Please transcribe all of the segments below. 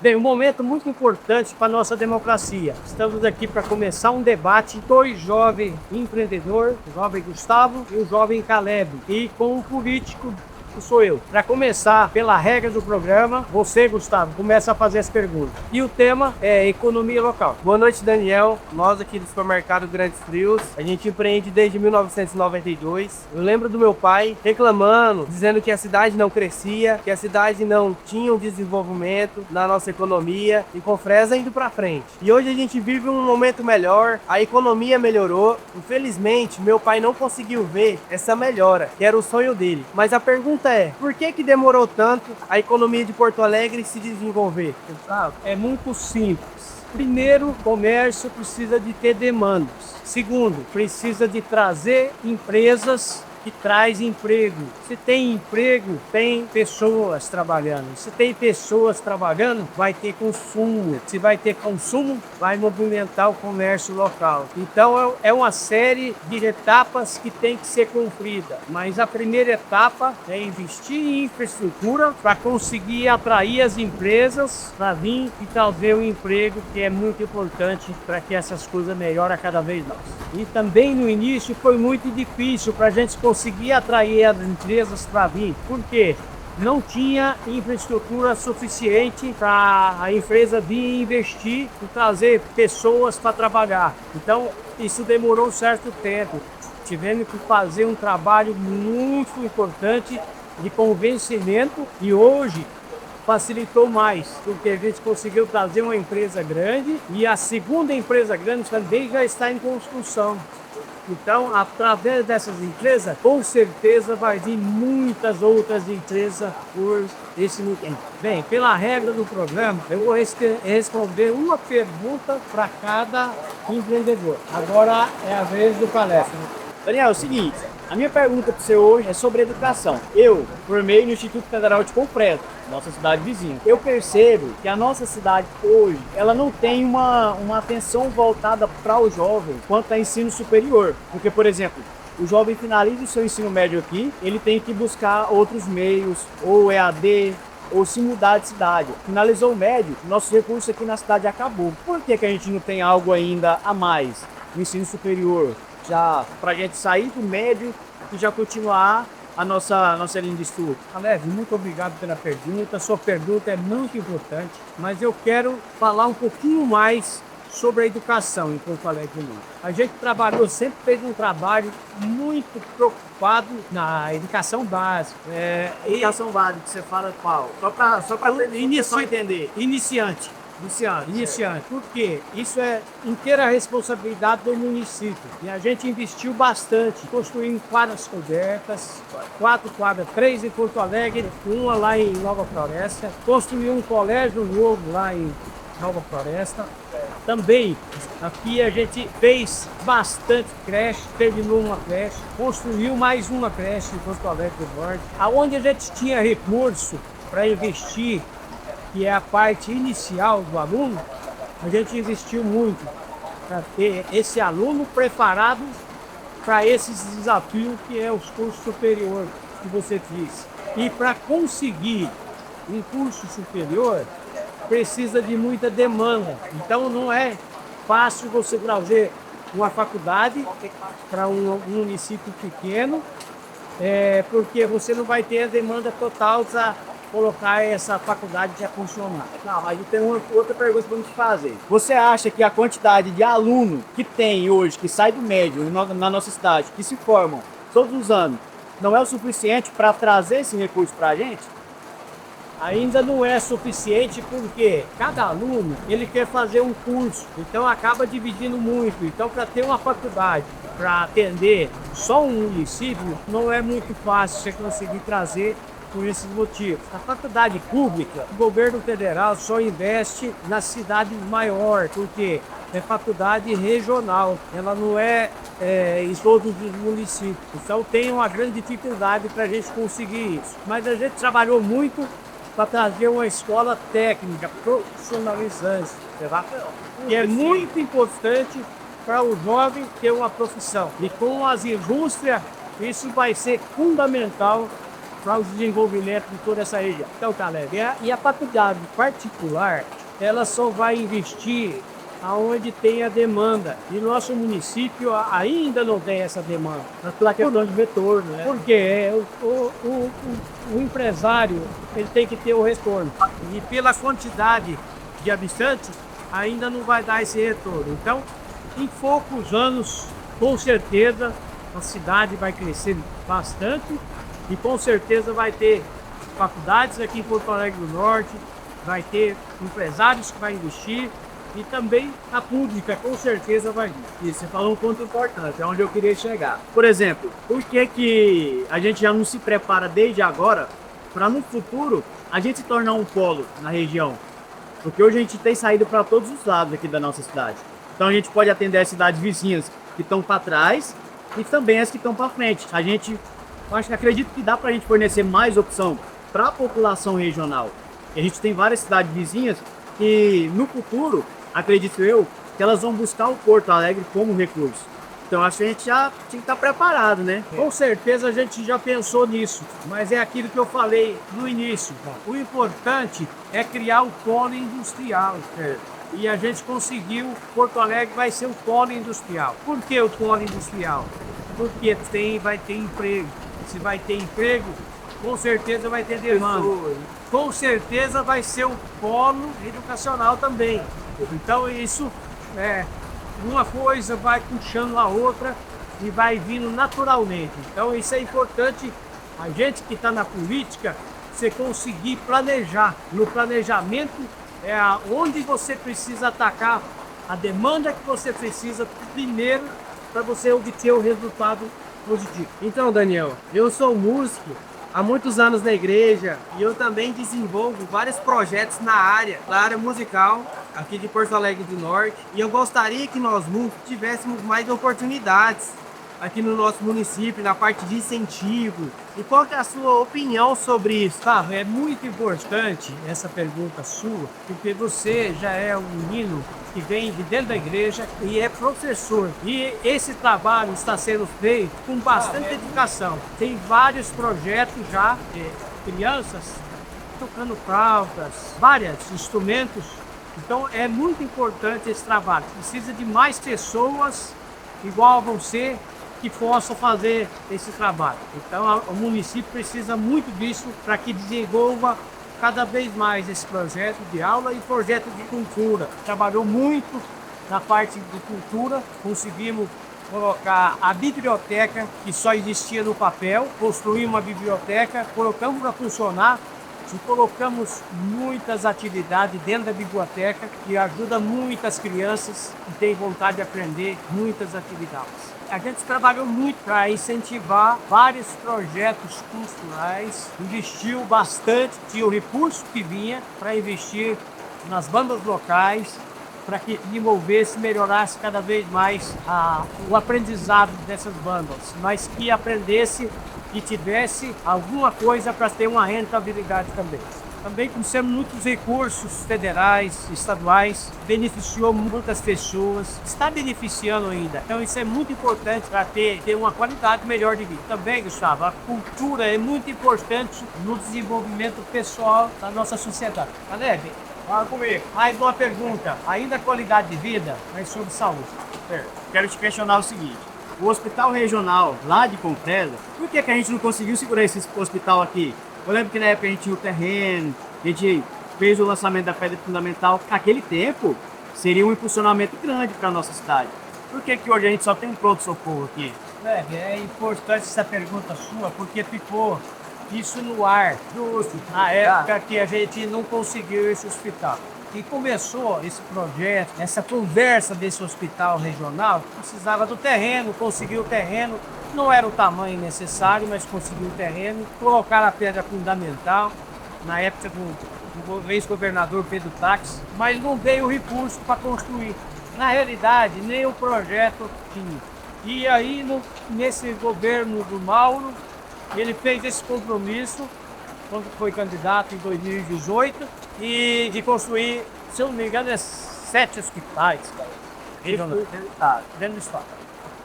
Bem, um momento muito importante para a nossa democracia. Estamos aqui para começar um debate, dois jovens empreendedores, o jovem Gustavo e o jovem Caleb, e com um político que sou eu. Para começar, pela regra do programa, você, Gustavo, começa a fazer as perguntas. E o tema é economia local. Boa noite, Daniel. Nós aqui do supermercado Grandes Frios, a gente empreende desde 1992. Eu lembro do meu pai reclamando, dizendo que a cidade não crescia, que a cidade não tinha um desenvolvimento na nossa economia e com Fresa indo para frente. E hoje a gente vive um momento melhor, a economia melhorou. Infelizmente, meu pai não conseguiu ver essa melhora, que era o sonho dele. Mas a pergunta é, por que demorou tanto a economia de Porto Alegre se desenvolver? Gustavo, é muito simples. Primeiro, o comércio precisa de ter demandas. Segundo, precisa de trazer empresas que traz emprego. Se tem emprego, tem pessoas trabalhando. Se tem pessoas trabalhando, vai ter consumo. Se vai ter consumo, vai movimentar o comércio local. Então é uma série de etapas que tem que ser cumprida. Mas a primeira etapa é investir em infraestrutura para conseguir atrair as empresas para vir e trazer o emprego, que é muito importante para que essas coisas melhorem cada vez mais. E também no início foi muito difícil para a gente conseguir atrair as empresas para vir. Por quê? Não tinha infraestrutura suficiente para a empresa vir investir e trazer pessoas para trabalhar. Então, isso demorou um certo tempo. Tivemos que fazer um trabalho muito importante de convencimento e hoje facilitou mais, porque a gente conseguiu trazer uma empresa grande e a segunda empresa grande também já está em construção. Então, através dessas empresas, com certeza vai vir muitas outras empresas por esse tempo. Bem, pela regra do programa, eu vou responder uma pergunta para cada empreendedor. Agora é a vez do palestra. Daniel, é o seguinte, a minha pergunta para você hoje é sobre educação. Eu formei no Instituto Federal de Confresa, nossa cidade vizinha. Eu percebo que a nossa cidade hoje, ela não tem uma atenção voltada para o jovem quanto a ensino superior. Porque, por exemplo, o jovem finaliza o seu ensino médio aqui, ele tem que buscar outros meios, ou EAD, ou se mudar de cidade. Finalizou o médio, nosso recurso aqui na cidade acabou. Por que a gente não tem algo ainda a mais no ensino superior? Já para a gente sair do médio e já continuar a nossa linha de estudo. Caleb, muito obrigado pela pergunta. Sua pergunta é muito importante, mas eu quero falar um pouquinho mais sobre a educação em Porto Alegre. A gente sempre fez um trabalho muito preocupado na educação básica. Educação básica, você fala qual? Só para entender. Iniciante. Porque isso é inteira responsabilidade do município. E a gente investiu bastante, construindo quadras cobertas, 4 quadras, 3 em Porto Alegre, uma lá em Nova Floresta. Construiu um colégio novo lá em Nova Floresta. Também aqui a gente fez bastante creche, terminou uma creche, construiu mais uma creche em Porto Alegre do Norte, aonde a gente tinha recurso para investir, que é a parte inicial do aluno, a gente investiu muito para ter esse aluno preparado para esses desafios que é os cursos superiores que você disse. E para conseguir um curso superior, precisa de muita demanda. Então não é fácil você trazer uma faculdade para um município pequeno, porque você não vai ter a demanda total para colocar essa faculdade a funcionar. Não, mas eu tenho uma outra pergunta para te fazer. Você acha que a quantidade de aluno que tem hoje, que sai do médio na nossa cidade, que se formam todos os anos, não é o suficiente para trazer esse recurso para a gente? Ainda não é suficiente porque cada aluno ele quer fazer um curso, então acaba dividindo muito. Então, para ter uma faculdade para atender só um município, não é muito fácil você conseguir trazer por esses motivos. A faculdade pública, o governo federal só investe na cidade maior, porque é faculdade regional, ela não é em todos os municípios. Então tem uma grande dificuldade para a gente conseguir isso. Mas a gente trabalhou muito para trazer uma escola técnica profissionalizante, que é muito importante para o jovem ter uma profissão. E com as indústrias, isso vai ser fundamental para o desenvolvimento de toda essa região. Então, Caleb, e a faculdade particular, ela só vai investir aonde tem a demanda. E nosso município ainda não tem essa demanda. Na questão de retorno, né? Porque o empresário ele tem que ter o retorno. E pela quantidade de habitantes, ainda não vai dar esse retorno. Então, em poucos anos, com certeza, a cidade vai crescer bastante e com certeza vai ter faculdades aqui em Porto Alegre do Norte, vai ter empresários que vão investir e também a pública com certeza vai vir. E você falou um ponto importante, é onde eu queria chegar. Por exemplo, por que a gente já não se prepara desde agora para no futuro a gente se tornar um polo na região? Porque hoje a gente tem saído para todos os lados aqui da nossa cidade. Então a gente pode atender as cidades vizinhas que estão para trás e também as que estão para frente. Acredito que dá para a gente fornecer mais opção para a população regional. E a gente tem várias cidades vizinhas que no futuro, acredito eu, que elas vão buscar o Porto Alegre como recurso. Então acho que a gente já tinha que estar preparado, né? Com certeza a gente já pensou nisso, mas é aquilo que eu falei no início. O importante é criar o polo industrial. E a gente conseguiu, Porto Alegre vai ser o polo industrial. Por que o polo industrial? Porque vai ter emprego. Se vai ter emprego, com certeza vai ter demanda. Com certeza vai ser o polo educacional também. Então isso uma coisa vai puxando a outra e vai vindo naturalmente. Então isso é importante, a gente que está na política, você conseguir planejar. No planejamento é onde você precisa atacar a demanda que você precisa primeiro para você obter o resultado positivo. Então, Daniel, eu sou músico há muitos anos na igreja e eu também desenvolvo vários projetos na área musical aqui de Porto Alegre do Norte. E eu gostaria que nós músicos tivéssemos mais oportunidades aqui no nosso município, na parte de incentivo. E qual que é a sua opinião sobre isso? É muito importante essa pergunta sua, porque você já é um menino que vem de dentro da igreja e é professor. E esse trabalho está sendo feito com bastante dedicação. Tem vários projetos já de crianças tocando flautas, vários instrumentos. Então é muito importante esse trabalho. Precisa de mais pessoas igual a você que possam fazer esse trabalho. Então o município precisa muito disso para que desenvolva cada vez mais esse projeto de aula e projeto de cultura. Trabalhou muito na parte de cultura, conseguimos colocar a biblioteca que só existia no papel, construímos uma biblioteca, colocamos para funcionar e colocamos muitas atividades dentro da biblioteca que ajuda muitas crianças que têm vontade de aprender muitas atividades. A gente trabalhou muito para incentivar vários projetos culturais, investiu bastante, tinha o recurso que vinha para investir nas bandas locais, para que desenvolvesse, melhorasse cada vez mais o aprendizado dessas bandas, mas que aprendesse e tivesse alguma coisa para ter uma rentabilidade também. Também trouxemos muitos recursos federais, estaduais, beneficiou muitas pessoas, está beneficiando ainda. Então isso é muito importante para ter uma qualidade melhor de vida. Também, Gustavo, a cultura é muito importante no desenvolvimento pessoal da nossa sociedade. Caleb, fala comigo. Mais uma pergunta, ainda a qualidade de vida, mas sobre saúde. Quero te questionar o seguinte. O hospital regional lá de Confresa, por que a gente não conseguiu segurar esse hospital aqui? Eu lembro que na época a gente tinha o terreno, a gente fez o lançamento da pedra fundamental. Naquele tempo, seria um impulsionamento grande para a nossa cidade. Por que hoje a gente só tem pronto-socorro aqui? É importante essa pergunta sua, porque ficou isso no ar, na época que a gente não conseguiu esse hospital. E começou esse projeto, essa conversa desse hospital regional, precisava do terreno, conseguiu o terreno, não era o tamanho necessário, mas conseguiu o terreno, colocaram a pedra fundamental, na época do ex-governador Pedro Táxi, mas não veio o recurso para construir. Na realidade, nem o projeto tinha. E aí, nesse governo do Mauro, ele fez esse compromisso, quando foi candidato em 2018, e de construir, se eu não me engano, 7 hospitais dentro do estado.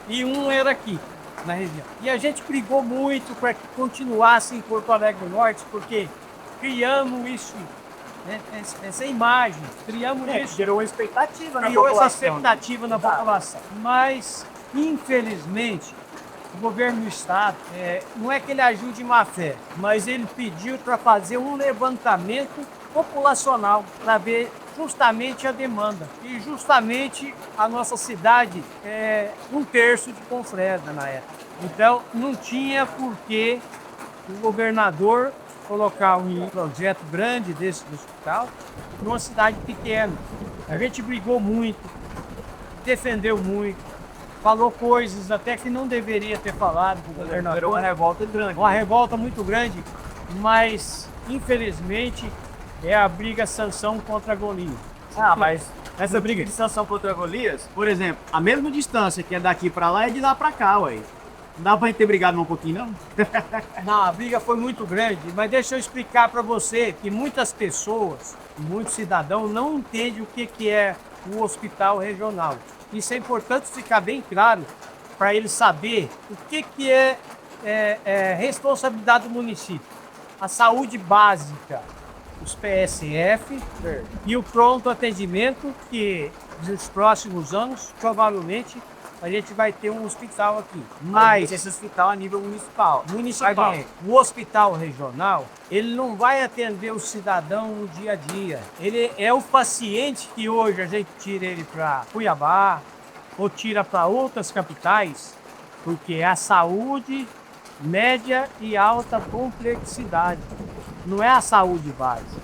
E um era aqui. na região. E a gente brigou muito para que continuasse em Porto Alegre do Norte, porque criamos isso, né, essa imagem, criamos isso, Gerou uma expectativa na criou essa população. expectativa na Exato. população. Mas, infelizmente, o governo do estado, não é que ele agiu de má fé, mas ele pediu para fazer um levantamento populacional para ver justamente a demanda. E justamente a nossa cidade é 1/3 de Confresa na época. Então não tinha por que o governador colocar um projeto grande desse do hospital numa cidade pequena. A gente brigou muito, defendeu muito, falou coisas até que não deveria ter falado com o governador. Gerou uma revolta grande. Uma revolta muito grande, mas infelizmente é a briga Sansão contra Golias. Ah, mas essa briga de sanção contra Golias, por exemplo, a mesma distância que é daqui pra lá é de lá pra cá, ué. Não dá pra gente ter brigado um pouquinho, não? Não, a briga foi muito grande, mas deixa eu explicar para você que muitas pessoas, muitos cidadãos não entendem o que é o hospital regional. Isso é importante ficar bem claro para eles saber o que é responsabilidade do município. A saúde básica, os PSF e o pronto atendimento, que nos próximos anos, provavelmente, a gente vai ter um hospital aqui. Mas esse hospital a nível municipal. o hospital regional, ele não vai atender o cidadão no dia a dia. Ele é o paciente que hoje a gente tira ele para Cuiabá ou tira para outras capitais, porque é a saúde média e alta complexidade. Não é a saúde básica.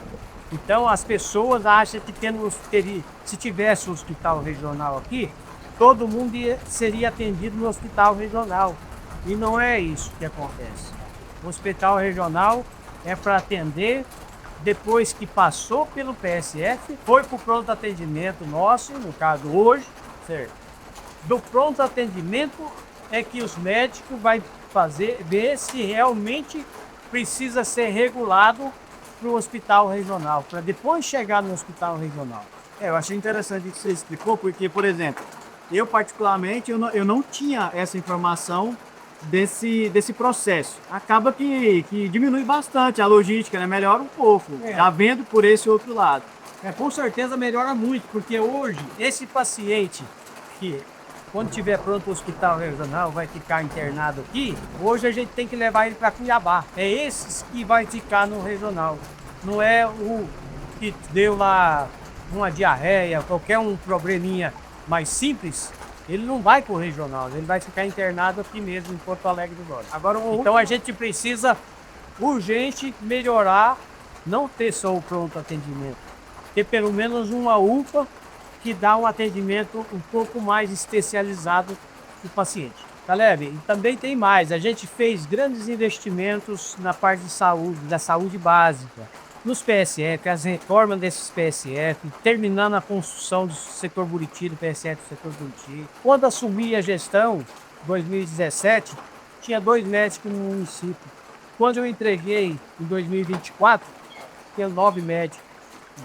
Então as pessoas acham que se tivesse um hospital regional aqui, todo mundo seria atendido no hospital regional. E não é isso que acontece. O hospital regional é para atender depois que passou pelo PSF, foi para o pronto atendimento nosso, no caso hoje, certo? Do pronto atendimento é que os médicos vão ver se realmente precisa ser regulado para o hospital regional, para depois chegar no hospital regional. Eu achei interessante o que você explicou, porque, por exemplo, eu particularmente, eu não tinha essa informação desse processo. Acaba que diminui bastante a logística, né? Melhora um pouco, já vendo por esse outro lado. Com certeza melhora muito, porque hoje esse paciente que quando tiver pronto o hospital regional vai ficar internado aqui, hoje a gente tem que levar ele para Cuiabá. É esses que vai ficar no regional. Não é o que deu lá uma diarreia, qualquer um probleminha mais simples, ele não vai para o regional, ele vai ficar internado aqui mesmo em Porto Alegre do Norte. Então a gente precisa urgente melhorar, não ter só o pronto atendimento, ter pelo menos uma UPA que dá um atendimento um pouco mais especializado para o paciente. Caleb, e também tem mais, a gente fez grandes investimentos na parte de saúde, da saúde básica, nos PSF, as reformas desses PSF, terminando a construção do setor Buriti, do PSF do setor Buriti. Quando assumi a gestão, em 2017, tinha 2 médicos no município. Quando eu entreguei em 2024, tinha 9 médicos.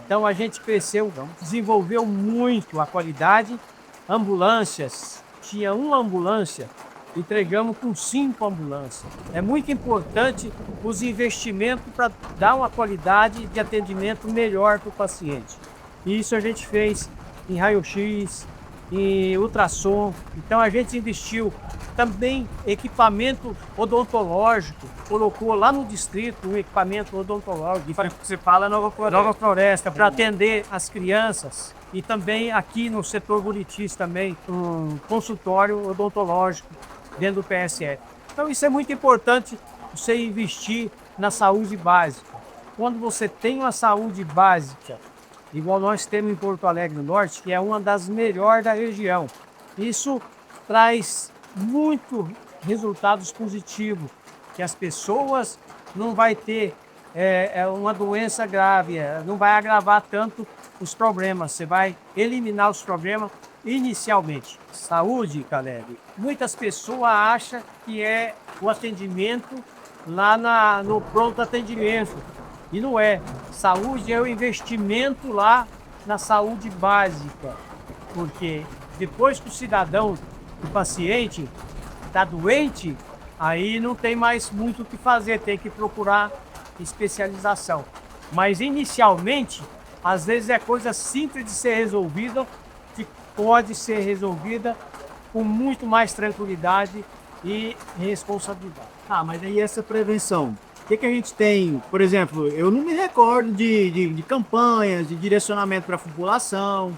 Então a gente cresceu, desenvolveu muito a qualidade. Ambulâncias, tinha uma ambulância, entregamos com 5 ambulâncias. É muito importante os investimentos para dar uma qualidade de atendimento melhor para o paciente. E isso a gente fez em raio-x, em ultrassom. Então a gente investiu também equipamento odontológico, colocou lá no distrito um equipamento odontológico. Você fala Nova Floresta. Nova Floresta, para atender as crianças. E também aqui no setor Buritis também, um consultório odontológico dentro do PSF. Então isso é muito importante, você investir na saúde básica. Quando você tem uma saúde básica, igual nós temos em Porto Alegre do Norte, que é uma das melhores da região, isso traz muito resultados positivos, que as pessoas não vai ter uma doença grave, não vai agravar tanto os problemas, você vai eliminar os problemas inicialmente. Saúde, Caleb, muitas pessoas acham que é o atendimento lá no pronto atendimento, e não é. Saúde é o investimento lá na saúde básica, porque depois que o cidadão, o paciente, está doente, aí não tem mais muito o que fazer, tem que procurar especialização. Mas inicialmente, às vezes é coisa simples de ser resolvida, que pode ser resolvida com muito mais tranquilidade e responsabilidade. Ah, mas aí essa prevenção, o que a gente tem? Por exemplo, eu não me recordo de campanhas, de direcionamento para a população.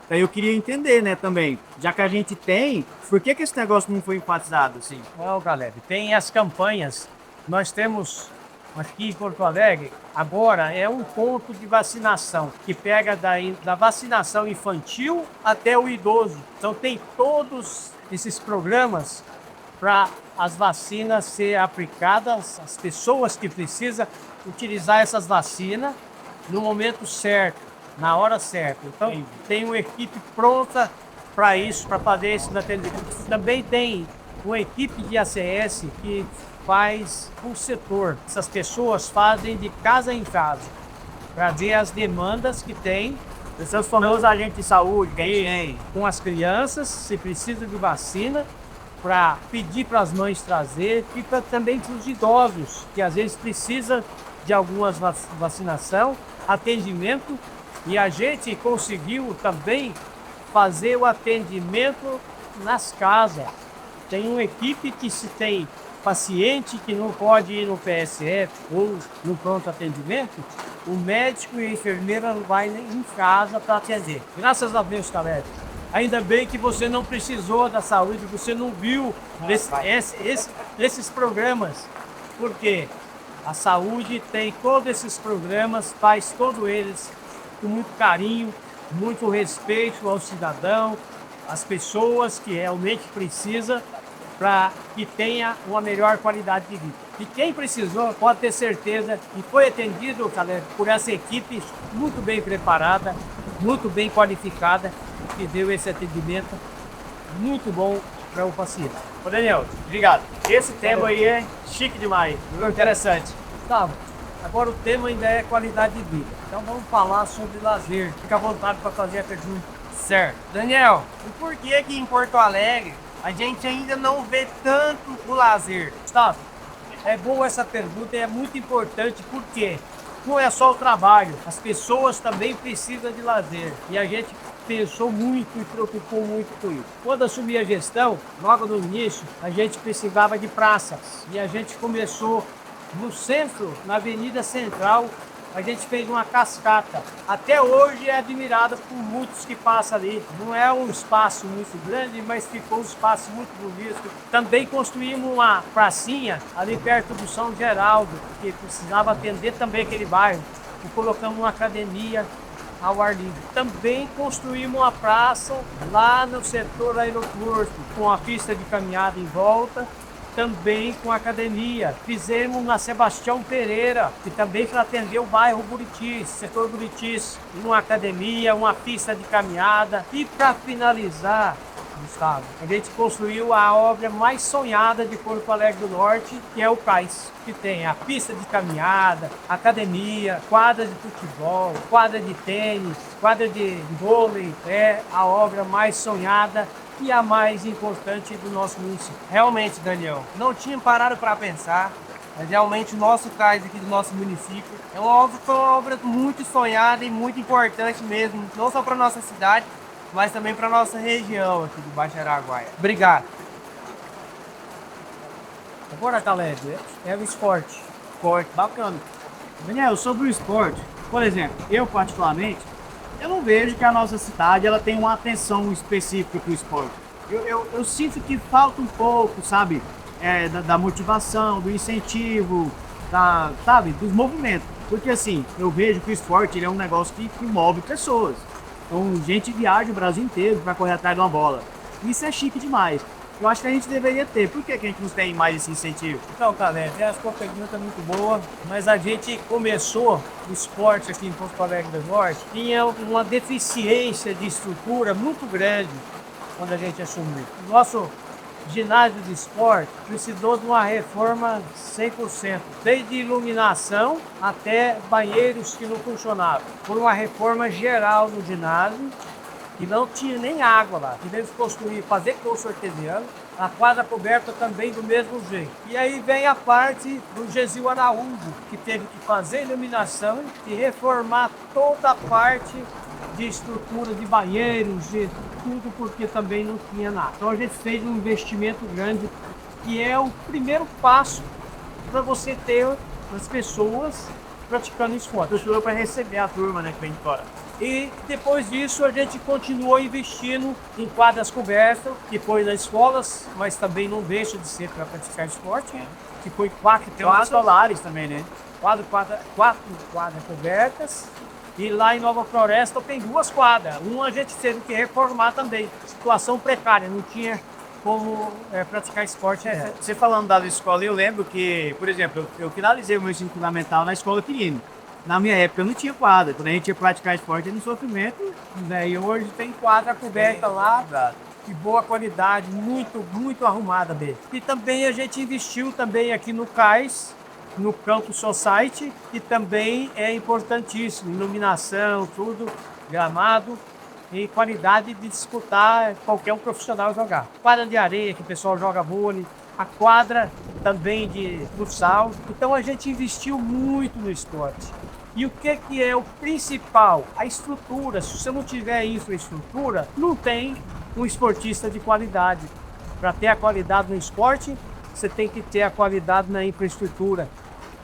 Daí eu queria entender, né, também, já que a gente tem, por que esse negócio não foi enfatizado, assim? Não, galera, tem as campanhas. Nós temos aqui em Porto Alegre, agora é um ponto de vacinação, que pega da vacinação infantil até o idoso. Então tem todos esses programas para as vacinas ser aplicadas, as pessoas que precisam utilizar essas vacinas no momento certo, na hora certa. Então tem uma equipe pronta para isso, para fazer esse atendimento. Também tem uma equipe de ACS que faz um setor. Essas pessoas fazem de casa em casa, para ver as demandas que tem. Esses famosos agentes de saúde, que a gente tem. Com as crianças, se precisa de vacina, para pedir para as mães trazer, e também para os idosos, que às vezes precisa de algumas vacinação, atendimento, e a gente conseguiu também fazer o atendimento nas casas. Tem uma equipe que, se tem paciente que não pode ir no PSF ou no pronto atendimento, o médico e a enfermeira vai em casa para atender. Graças a Deus, Caleb. Ainda bem que você não precisou da saúde, você não viu esses programas, porque a saúde tem todos esses programas, faz todos eles com muito carinho, muito respeito ao cidadão, às pessoas que realmente precisam, para que tenha uma melhor qualidade de vida. E quem precisou pode ter certeza que foi atendido, Caleb, por essa equipe muito bem preparada, muito bem qualificada, que deu esse atendimento muito bom para o paciente. Ô Daniel, obrigado. Esse tema aí é chique demais, interessante. Tá, agora o tema ainda é qualidade de vida. Então vamos falar sobre lazer. Fica à vontade para fazer a pergunta. Certo. Daniel, e por que aqui em Porto Alegre a gente ainda não vê tanto o lazer? Gustavo, é boa essa pergunta e é muito importante, porque não é só o trabalho, as pessoas também precisam de lazer. E a gente pensou muito e preocupou muito com isso. Quando assumi a gestão, logo no início, a gente precisava de praças. E a gente começou no centro, na Avenida Central, a gente fez uma cascata. Até hoje é admirada por muitos que passam ali. Não é um espaço muito grande, mas ficou um espaço muito bonito. Também construímos uma pracinha ali perto do São Geraldo, que precisava atender também aquele bairro. E colocamos uma academia ao ar livre. Também construímos uma praça lá no setor aeroporto, com a pista de caminhada em volta, também com academia. Fizemos na Sebastião Pereira, que também para atender o bairro Buritis, setor Buritis, uma academia, uma pista de caminhada. E para finalizar, Gustavo, a gente construiu a obra mais sonhada de Porto Alegre do Norte, que é o Cais, que tem a pista de caminhada, academia, quadra de futebol, quadra de tênis, quadra de vôlei. É a obra mais sonhada e a mais importante do nosso município. Realmente, Daniel, não tinha parado para pensar, mas realmente o nosso cais aqui do nosso município foi uma obra muito sonhada e muito importante mesmo, não só para nossa cidade, mas também para nossa região aqui do Baixo Araguaia. Obrigado. Agora, Caleb, é o esporte. Esporte, bacana. Daniel, sobre o esporte, por exemplo, eu particularmente, eu não vejo que a nossa cidade ela tem uma atenção específica para o esporte. Eu sinto que falta um pouco, sabe, da motivação, do incentivo, sabe, dos movimentos. Porque assim, eu vejo que o esporte ele é um negócio que move pessoas. Então, gente viaja o Brasil inteiro para correr atrás de uma bola. Isso é chique demais. Eu acho que a gente deveria ter. Por que a gente não tem mais esse incentivo? Então, Caleb, a sua pergunta é muito boa, mas a gente começou o esporte aqui em Porto Alegre do Norte, tinha uma deficiência de estrutura muito grande quando a gente assumiu. O nosso ginásio de esporte precisou de uma reforma 100%, desde iluminação até banheiros que não funcionavam. Por uma reforma geral no ginásio, que não tinha nem água lá. Tivemos que fazer curso artesiano, A quadra coberta também do mesmo jeito. E aí vem a parte do Gesil Araújo, que teve que fazer iluminação e reformar toda a parte de estrutura de banheiros, de tudo, porque também não tinha nada. Então a gente fez um investimento grande, que é o primeiro passo para você ter as pessoas praticando esporte. Estrutura para receber a turma, né, que vem de fora. E depois disso a gente continuou investindo em quadras cobertas, que foi nas escolas, mas também não deixa de ser para praticar esporte, que foi 4 Tem umas quadras, escolares também, né? 4 quadras cobertas. E lá em Nova Floresta tem 2 quadras. Uma a gente teve que reformar também. Situação precária, não tinha como praticar esporte. Você falando da escola, eu lembro que, por exemplo, eu finalizei o meu ensino fundamental na escola Quirino. Na minha época eu não tinha quadra, quando a gente ia praticar esporte no sofrimento. Né? E hoje tem quadra coberta lá, de boa qualidade, muito arrumada mesmo. E também a gente investiu também aqui no CAIS, no Campus Society, que também é importantíssimo, iluminação, tudo, gramado e qualidade de disputar qualquer um profissional jogar. Quadra de areia, que o pessoal joga vôlei, a quadra também de futsal. Então a gente investiu muito no esporte. E o que é o principal? A estrutura. Se você não tiver infraestrutura, não tem um esportista de qualidade. Para ter a qualidade no esporte, você tem que ter a qualidade na infraestrutura.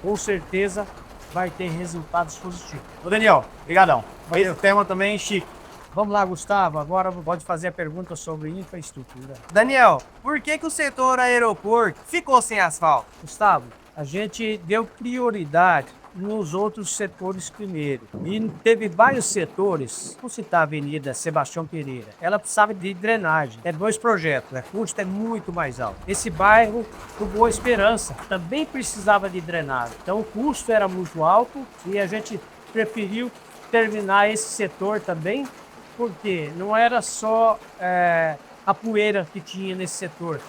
Com certeza vai ter resultados positivos. Ô Daniel, obrigadão. O tema também, chique. Vamos lá, Gustavo. Agora pode fazer a pergunta sobre infraestrutura. Daniel, por que o setor aeroporto ficou sem asfalto? Gustavo, a gente deu prioridade nos outros setores primeiro. E teve vários setores, vou citar a Avenida Sebastião Pereira, ela precisava de drenagem. 2 projetos, o custo é muito mais alto. Esse bairro, do Boa Esperança, também precisava de drenagem. Então o custo era muito alto e a gente preferiu terminar esse setor também, porque não era só a poeira que tinha nesse setor,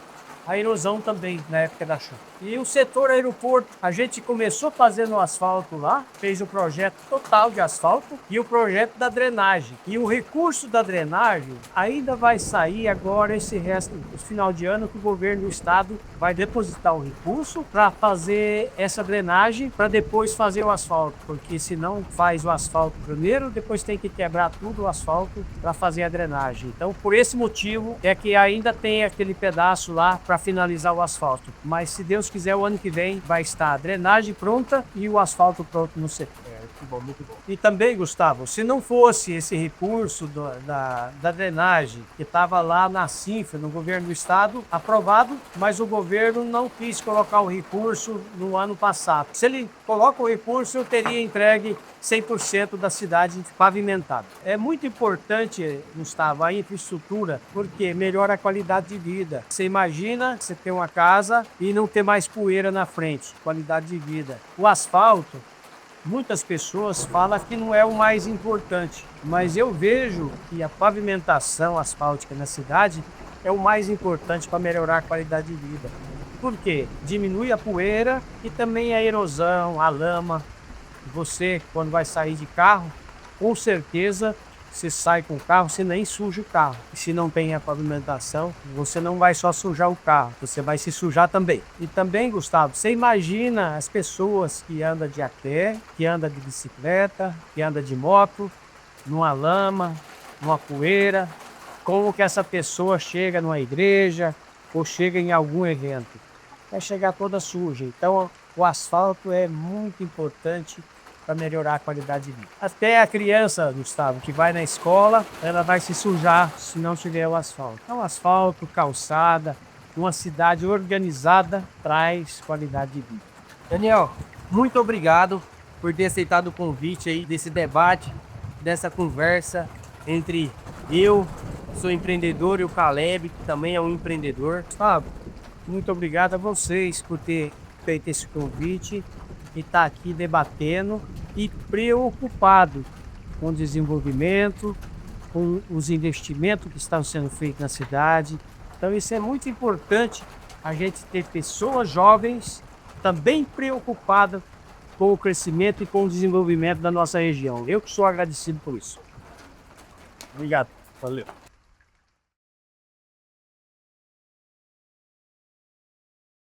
a erosão também na época da chuva. E o setor aeroporto, a gente começou fazendo o asfalto lá, fez o projeto total de asfalto e o projeto da drenagem. E o recurso da drenagem ainda vai sair agora esse resto, no final de ano, que o governo do estado vai depositar o recurso para fazer essa drenagem, para depois fazer o asfalto. Porque se não faz o asfalto primeiro, depois tem que quebrar tudo o asfalto para fazer a drenagem. Então, por esse motivo, é que ainda tem aquele pedaço lá para finalizar o asfalto. Mas se Deus quiser, o ano que vem vai estar a drenagem pronta e o asfalto pronto no setor. Muito bom. E também, Gustavo, se não fosse esse recurso da drenagem que estava lá na CINFRA, no governo do estado, aprovado, mas o governo não quis colocar o recurso no ano passado. Se ele coloca o recurso, eu teria entregue 100% da cidade pavimentada. É muito importante, Gustavo, a infraestrutura, porque melhora a qualidade de vida. Você imagina você ter uma casa e não ter mais poeira na frente, qualidade de vida. O asfalto, muitas pessoas falam que não é o mais importante, mas eu vejo que a pavimentação asfáltica na cidade é o mais importante para melhorar a qualidade de vida. Por quê? Diminui a poeira e também a erosão, a lama. Você, quando vai sair de carro, com certeza você sai com o carro, você nem suja o carro. E se não tem a pavimentação, você não vai só sujar o carro, você vai se sujar também. E também, Gustavo, você imagina as pessoas que andam de a pé, que andam de bicicleta, que andam de moto, numa lama, numa poeira, como que essa pessoa chega numa igreja ou chega em algum evento? Vai chegar toda suja. Então, o asfalto é muito importante para melhorar a qualidade de vida. Até a criança, Gustavo, que vai na escola, ela vai se sujar se não tiver o asfalto. Então, asfalto, calçada, uma cidade organizada traz qualidade de vida. Daniel, muito obrigado por ter aceitado o convite aí desse debate, dessa conversa entre eu, sou empreendedor, e o Caleb, que também é um empreendedor. Gustavo, muito obrigado a vocês por ter feito esse convite e estar aqui debatendo e preocupado com o desenvolvimento, com os investimentos que estão sendo feitos na cidade. Então isso é muito importante, a gente ter pessoas jovens também preocupadas com o crescimento e com o desenvolvimento da nossa região. Eu que sou agradecido por isso. Obrigado. Valeu.